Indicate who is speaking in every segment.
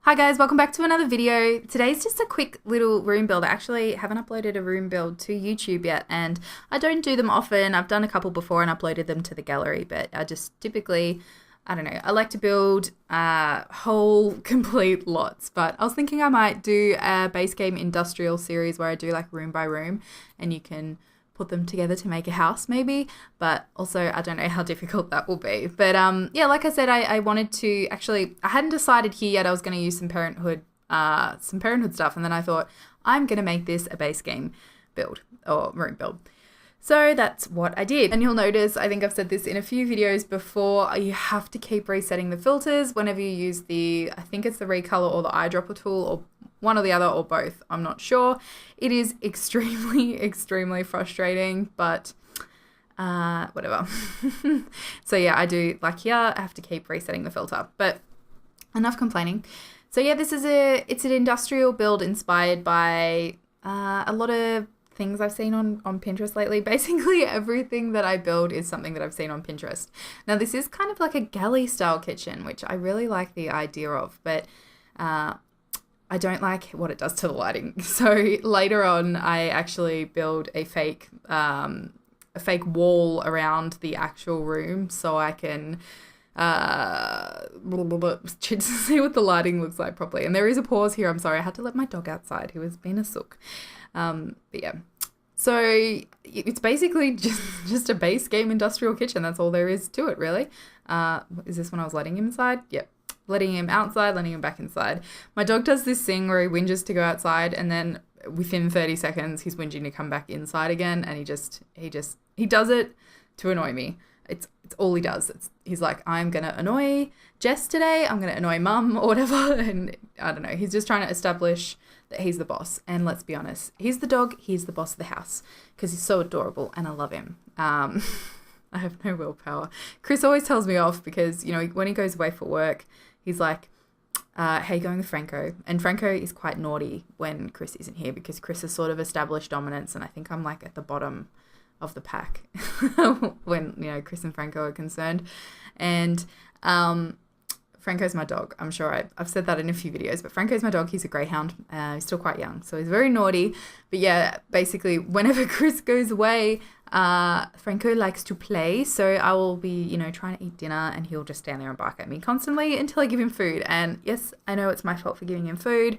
Speaker 1: Hi guys, welcome back to another video. Today's just a quick little room build. I actually haven't uploaded a room build to YouTube yet, and I don't do them often. I've done a couple before and uploaded them to the gallery, but I just typically, I don't know, I like to build whole complete lots. But I was thinking I might do a base game industrial series where I do like room by room and you can put them together to make a house maybe, but also I don't know how difficult that will be. But yeah, like I said, I wanted to actually, I hadn't decided here yet. I was going to use some parenthood stuff, and then I thought I'm going to make this a base game build or room build. So that's what I did. And you'll notice, I think I've said this in a few videos before, you have to keep resetting the filters whenever you use the, I think it's the recolor or the eyedropper tool, or one or the other, or both. I'm not sure. It is extremely frustrating, but whatever. So yeah, I do, like here, I have to keep resetting the filter, but enough complaining. So yeah, it's an industrial build inspired by a lot of things I've seen on Pinterest lately. Basically everything that I build is something that I've seen on Pinterest. Now this is kind of like a galley style kitchen, which I really like the idea of, but I don't like what it does to the lighting. So later on, I actually build a fake wall around the actual room so I can see what the lighting looks like properly. And there is a pause here. I'm sorry, I had to let my dog outside who was being a sook. But yeah, so it's basically just a base game industrial kitchen. That's all there is to it, really. Is this when I was letting him inside? Yep. Letting him outside, letting him back inside. My dog does this thing where he whinges to go outside, and then within 30 seconds he's whinging to come back inside again, and he does it to annoy me. It's all he does. He's like, I'm gonna annoy Jess today, I'm gonna annoy mum or whatever, and I don't know, he's just trying to establish that he's the boss. And let's be honest, he's the dog, he's the boss of the house, because he's so adorable and I love him. I have no willpower. Chris always tells me off because, you know, when he goes away for work, he's like, hey, going with Franco. And Franco is quite naughty when Chris isn't here because Chris has sort of established dominance, and I think I'm like at the bottom of the pack when, you know, Chris and Franco are concerned. And Franco's my dog. I'm sure I've said that in a few videos, but Franco's my dog. He's a greyhound. He's still quite young, so he's very naughty. But yeah, basically, whenever Chris goes away, Franco likes to play, so I will be, you know, trying to eat dinner, and he'll just stand there and bark at me constantly until I give him food. And yes, I know it's my fault for giving him food.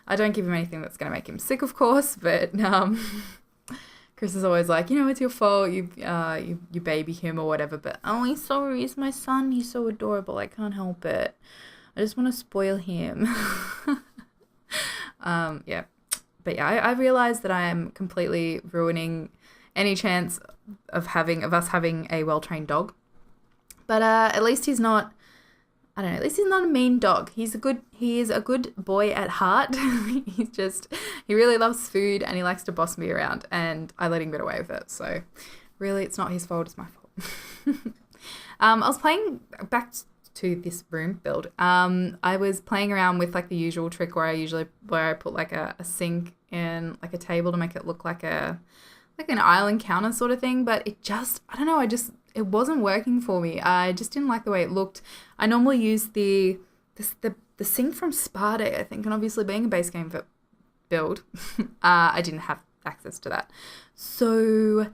Speaker 1: I don't give him anything that's going to make him sick, of course, but Chris is always like, you know, it's your fault, you baby him or whatever, but oh, he's sorry, he's my son, he's so adorable, I can't help it. I just want to spoil him. Yeah. But yeah, I realized that I am completely ruining any chance of us having a well-trained dog. But at least he's not, I don't know, at least he's not a mean dog. He is a good boy at heart. He really loves food and he likes to boss me around, and I let him get away with it. So really, it's not his fault, it's my fault. I was playing back to this room build. I was playing around with like the usual trick where I put like a sink in like a table to make it look like an island counter sort of thing, but I don't know, it wasn't working for me. I just didn't like the way it looked. I normally use the sink from Spa Day, I think, and obviously being a base game build, I didn't have access to that. So,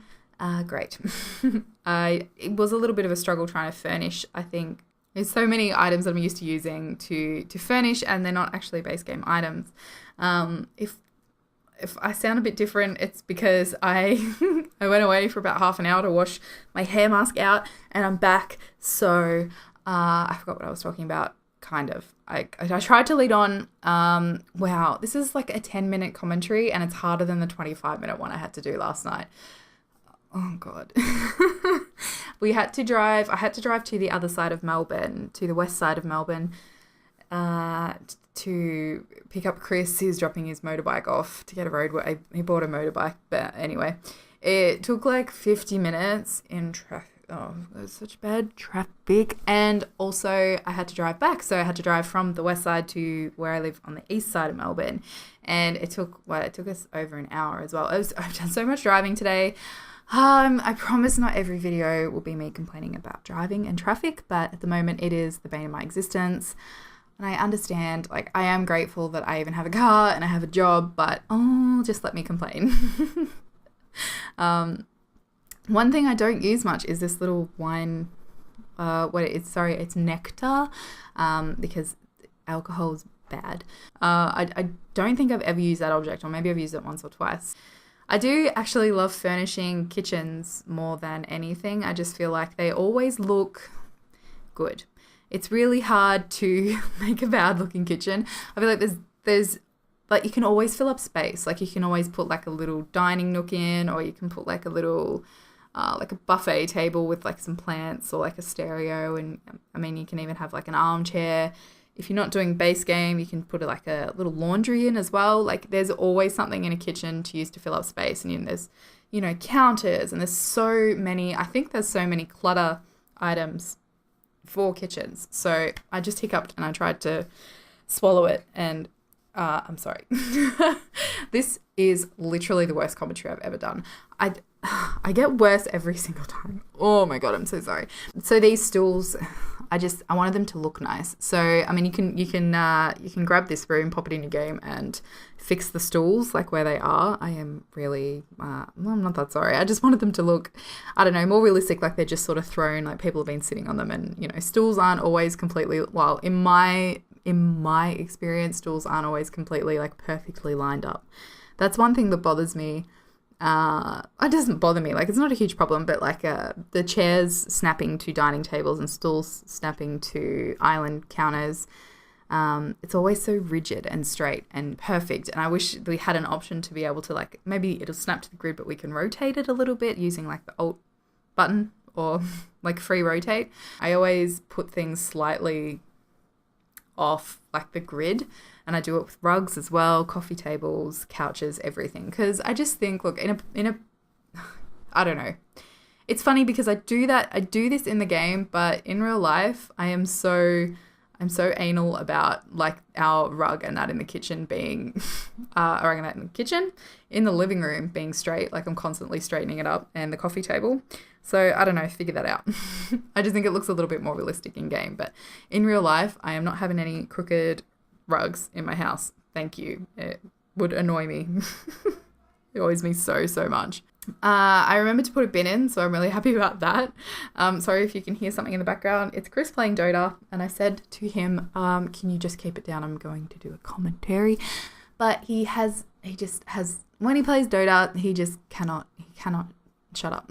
Speaker 1: great. It was a little bit of a struggle trying to furnish, I think. There's so many items that I'm used to using to furnish, and they're not actually base game items. If I sound a bit different, it's because I went away for about half an hour to wash my hair mask out, and I'm back. So I forgot what I was talking about, kind of. I tried to lead on. Wow, this is like a 10-minute commentary, and it's harder than the 25-minute one I had to do last night. Oh, God. I had to drive to the other side of Melbourne, to the west side of Melbourne, to pick up Chris. He's dropping his motorbike off to get a road. He bought a motorbike, but anyway, it took like 50 minutes in traffic. Oh, there's such bad traffic. And also I had to drive back. So I had to drive from the west side to where I live on the east side of Melbourne. And it took us over an hour as well. I've done so much driving today. I promise not every video will be me complaining about driving and traffic, but at the moment it is the bane of my existence. And I understand, like, I am grateful that I even have a car and I have a job, but just let me complain. One thing I don't use much is this little wine, it's nectar, because alcohol's bad. I don't think I've ever used that object, or maybe I've used it once or twice. I do actually love furnishing kitchens more than anything. I just feel like they always look good. It's really hard to make a bad looking kitchen. I feel like there's like, you can always fill up space. Like, you can always put like a little dining nook in, or you can put like a little like a buffet table with like some plants, or like a stereo. And I mean, you can even have like an armchair. If you're not doing base game, you can put like a little laundry in as well. Like, there's always something in a kitchen to use to fill up space. And there's, counters, and there's so many, I think there's so many clutter items for kitchens. So I just hiccuped and I tried to swallow it, and I'm sorry. This is literally the worst commentary I've ever done. I get worse every single time. Oh my God, I'm so sorry. So these stools, I wanted them to look nice. So, I mean, you can grab this room, pop it in your game, and fix the stools like where they are. I am really, I'm not that sorry. I just wanted them to look, I don't know, more realistic, like they're just sort of thrown, like people have been sitting on them. And, stools aren't always completely, well, in my experience, stools aren't always completely like perfectly lined up. That's one thing that bothers me. It doesn't bother me, like, it's not a huge problem, but like the chairs snapping to dining tables and stools snapping to island counters, it's always so rigid and straight and perfect. And I wish we had an option to be able to, like, maybe it'll snap to the grid, but we can rotate it a little bit using like the Alt button, or like free rotate. I always put things slightly off like the grid, and I do it with rugs as well, coffee tables, couches, everything, because I just think, look, in a I don't know, it's funny because I do this in the game, but in real life I'm so anal about like our rug and that in the kitchen being rug and that in the kitchen, in the living room being straight, like I'm constantly straightening it up, and the coffee table. So I don't know, figure that out. I just think it looks a little bit more realistic in game, but in real life I am not having any crooked rugs in my house. Thank you. It would annoy me. It annoys me so much. I remembered to put a bin in, so I'm really happy about that. Sorry if you can hear something in the background. It's Chris playing Dota, and I said to him, can you just keep it down? I'm going to do a commentary. But he just has, when he plays Dota, he cannot shut up.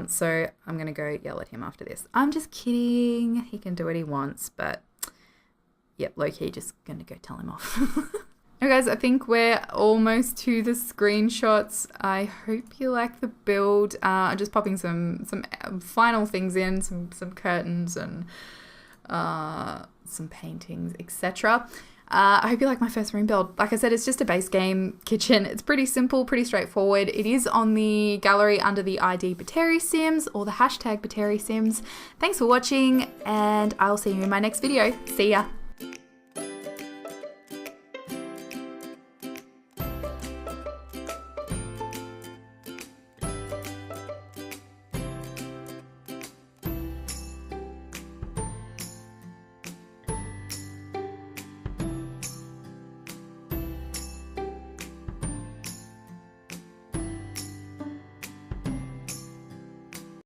Speaker 1: So I'm going to go yell at him after this. I'm just kidding. He can do what he wants, but yep, low-key just going to go tell him off. Okay, guys, I think we're almost to the screenshots. I hope you like the build. I'm just popping some final things in, some curtains and some paintings, etc. I hope you like my first room build. Like I said, it's just a base game kitchen. It's pretty simple, pretty straightforward. It is on the gallery under the ID batarisims, or the hashtag batarisims. Thanks for watching, and I'll see you in my next video. See ya.